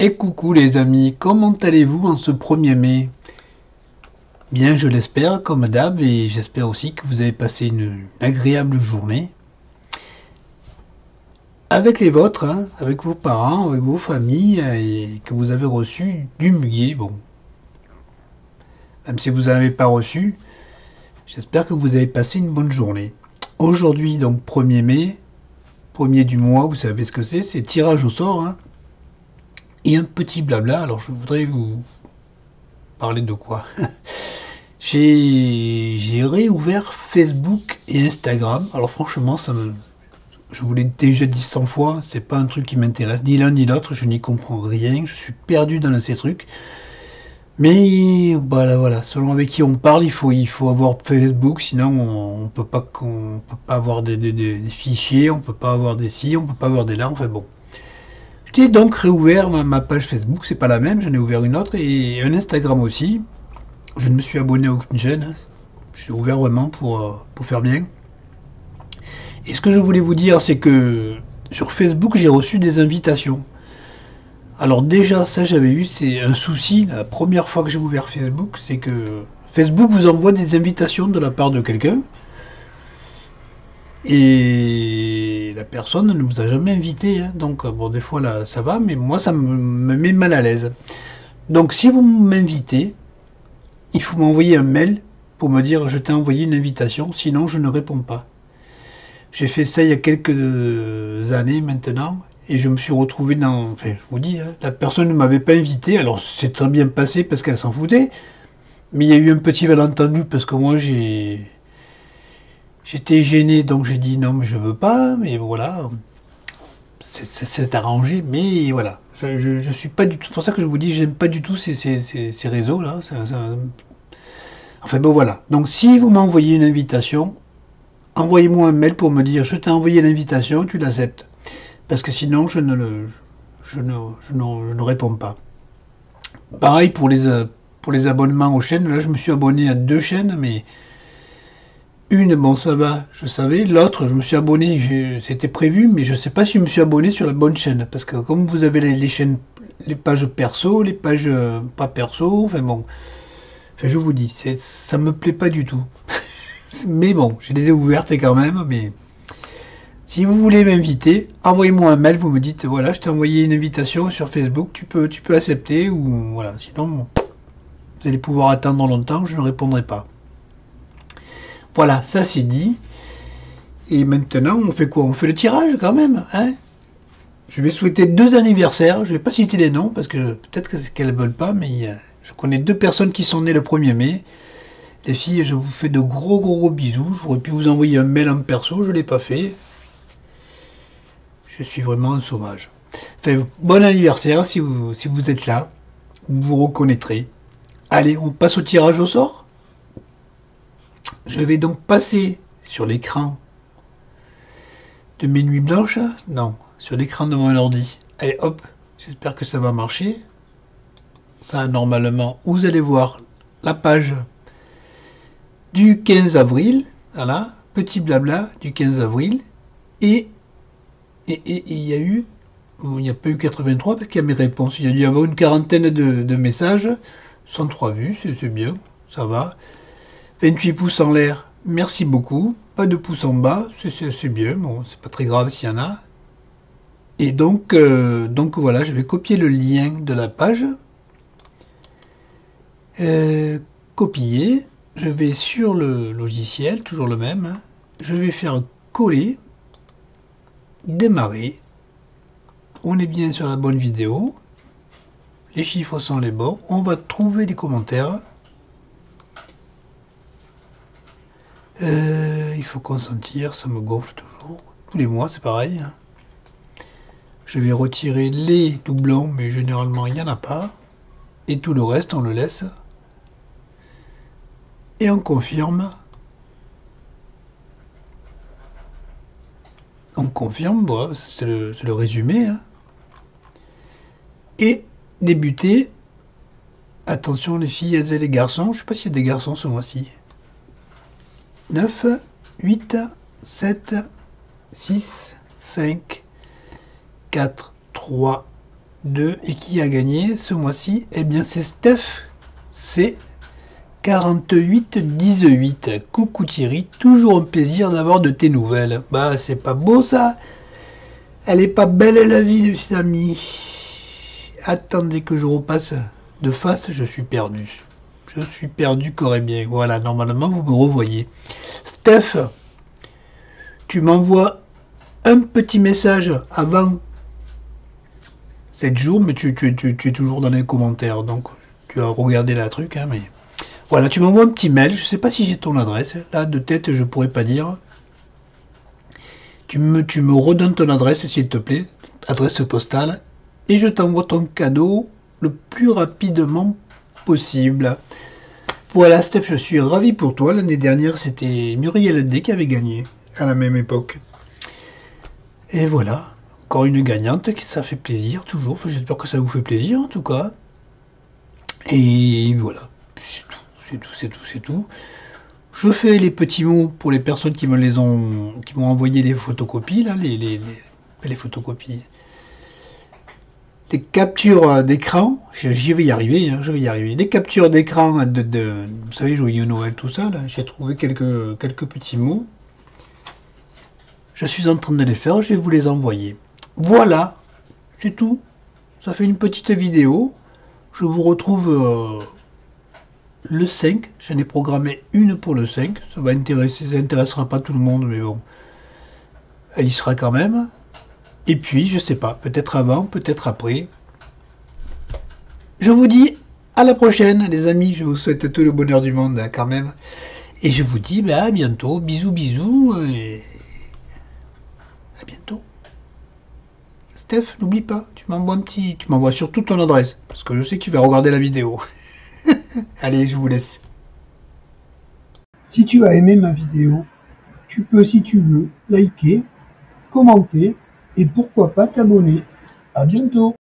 Et coucou les amis, comment allez-vous en ce 1er mai? Bien, je l'espère, comme d'hab, et j'espère aussi que vous avez passé une agréable journée avec les vôtres, hein, avec vos parents, avec vos familles, et que vous avez reçu du muguet. Bon, même si vous n'en avez pas reçu, j'espère que vous avez passé une bonne journée. Aujourd'hui, donc 1er mai, 1er du mois, vous savez ce que c'est tirage au sort, hein, et un petit blabla. Alors je voudrais vous parler de quoi? J'ai réouvert Facebook et Instagram. Alors franchement, je vous l'ai déjà dit 100 fois, c'est pas un truc qui m'intéresse, ni l'un ni l'autre, je n'y comprends rien, je suis perdu dans ces trucs. Mais voilà, selon avec qui on parle, il faut avoir Facebook, sinon on peut pas avoir des fichiers, on peut pas avoir des si, on peut pas avoir des là, enfin bon. J'ai donc réouvert ma page Facebook, c'est pas la même, j'en ai ouvert une autre, et un Instagram aussi. Je ne me suis abonné à aucune chaîne, hein. Je suis ouvert vraiment pour faire bien. Et ce que je voulais vous dire, c'est que sur Facebook, j'ai reçu des invitations. Alors déjà, ça j'avais eu, c'est un souci, la première fois que j'ai ouvert Facebook, c'est que Facebook vous envoie des invitations de la part de quelqu'un, et la personne ne vous a jamais invité, hein. Donc bon, des fois là, ça va, mais moi ça me met mal à l'aise. Donc si vous m'invitez, il faut m'envoyer un mail pour me dire je t'ai envoyé une invitation, sinon je ne réponds pas. J'ai fait ça il y a quelques années maintenant, et je me suis retrouvé dans... Enfin, je vous dis, hein, la personne ne m'avait pas invité, alors c'est très bien passé parce qu'elle s'en foutait, mais il y a eu un petit malentendu parce que moi j'étais gêné, donc j'ai dit non mais je veux pas, mais voilà, c'est arrangé, mais voilà. Je suis pas du tout... C'est pour ça que je vous dis, j'aime pas du tout ces réseaux là. Enfin bon voilà. Donc si vous m'envoyez une invitation, envoyez-moi un mail pour me dire je t'ai envoyé l'invitation, tu l'acceptes. Parce que sinon je ne réponds pas. Pareil pour les abonnements aux chaînes, là je me suis abonné à 2 chaînes, mais une, bon ça va, je savais, l'autre je me suis abonné, c'était prévu, mais je sais pas si je me suis abonné sur la bonne chaîne, parce que comme vous avez les chaînes, les pages perso, les pages pas perso, enfin bon, enfin, je vous dis, ça me plaît pas du tout. Mais bon, je les ai ouvertes quand même, mais si vous voulez m'inviter, envoyez-moi un mail, vous me dites voilà, je t'ai envoyé une invitation sur Facebook, tu peux accepter, ou voilà, sinon vous allez pouvoir attendre longtemps, je ne répondrai pas. Voilà, ça c'est dit. Et maintenant, on fait quoi? On fait le tirage quand même, hein? Je vais souhaiter 2 anniversaires, je vais pas citer les noms parce que peut-être qu'elles veulent pas, mais je connais 2 personnes qui sont nées le 1er mai. Les filles, je vous fais de gros bisous. J'aurais pu vous envoyer un mail en perso, je l'ai pas fait. Je suis vraiment un sauvage. Enfin, bon anniversaire si vous êtes là. Vous vous reconnaîtrez. Allez, on passe au tirage au sort. Je vais donc passer sur l'écran de mes nuits blanches. Non, sur l'écran de mon ordi. Allez, hop, j'espère que ça va marcher. Ça, normalement, vous allez voir la page du 15 avril. Voilà, petit blabla du 15 avril. Et il y a eu... Il n'y a pas eu 83 parce qu'il y a mes réponses. Il y a dû y avoir une quarantaine de messages. 103 vues, c'est bien, ça va. 28 pouces en l'air, merci beaucoup. Pas de pouces en bas, c'est bien, bon, c'est pas très grave s'il y en a. Et donc voilà, je vais copier le lien de la page. Copier. Je vais sur le logiciel, toujours le même. Hein. Je vais faire coller, démarrer. On est bien sur la bonne vidéo. Les chiffres sont les bons. On va trouver des commentaires. Il faut consentir, ça me gonfle toujours. Tous les mois, c'est pareil. Hein. Je vais retirer les doublons, mais généralement, il n'y en a pas. Et tout le reste, on le laisse. Et on confirme. On confirme, bon, c'est le résumé. Hein. Et débuter. Attention les filles et les garçons. Je ne sais pas s'il y a des garçons ce mois-ci. 9, 8, 7, 6, 5, 4, 3, 2. Et qui a gagné ce mois-ci? Eh bien, c'est Steph. C'est 48-18. Coucou Thierry, toujours un plaisir d'avoir de tes nouvelles. Bah, c'est pas beau ça? Elle est pas belle la vie, les amis. Attendez que je repasse de face, je suis perdu. Je suis perdu, qu'aurait bien. Voilà, normalement, vous me revoyez. Steph, tu m'envoies un petit message avant 7 jours, mais tu es toujours dans les commentaires, donc tu as regardé la truc, hein, mais... Voilà, tu m'envoies un petit mail, je sais pas si j'ai ton adresse, là, de tête, je pourrais pas dire. Tu me redonnes ton adresse, s'il te plaît, adresse postale, et je t'envoie ton cadeau le plus rapidement possible. Voilà, Steph, je suis ravi pour toi. L'année dernière, c'était Muriel D qui avait gagné à la même époque. Et voilà, encore une gagnante, ça fait plaisir, toujours. J'espère que ça vous fait plaisir, en tout cas. Et voilà, c'est tout. Je fais les petits mots pour les personnes qui m'ont envoyé les photocopies, là, les photocopies. Des captures d'écran, j'y vais y arriver, hein, je vais y arriver. Des captures d'écran vous savez, joyeux Noël, tout ça, là. J'ai trouvé quelques petits mots. Je suis en train de les faire, je vais vous les envoyer. Voilà, c'est tout. Ça fait une petite vidéo. Je vous retrouve le 5. J'en ai programmé une pour le 5. Ça intéressera pas tout le monde, mais bon. Elle y sera quand même. Et puis, je sais pas, peut-être avant, peut-être après. Je vous dis à la prochaine, les amis. Je vous souhaite tout le bonheur du monde, hein, quand même. Et je vous dis à bientôt. Bisous, bisous. Et à bientôt. Steph, n'oublie pas, tu m'envoies surtout ton adresse, parce que je sais que tu vas regarder la vidéo. Allez, je vous laisse. Si tu as aimé ma vidéo, tu peux, si tu veux, liker, commenter et pourquoi pas t'abonner. À bientôt.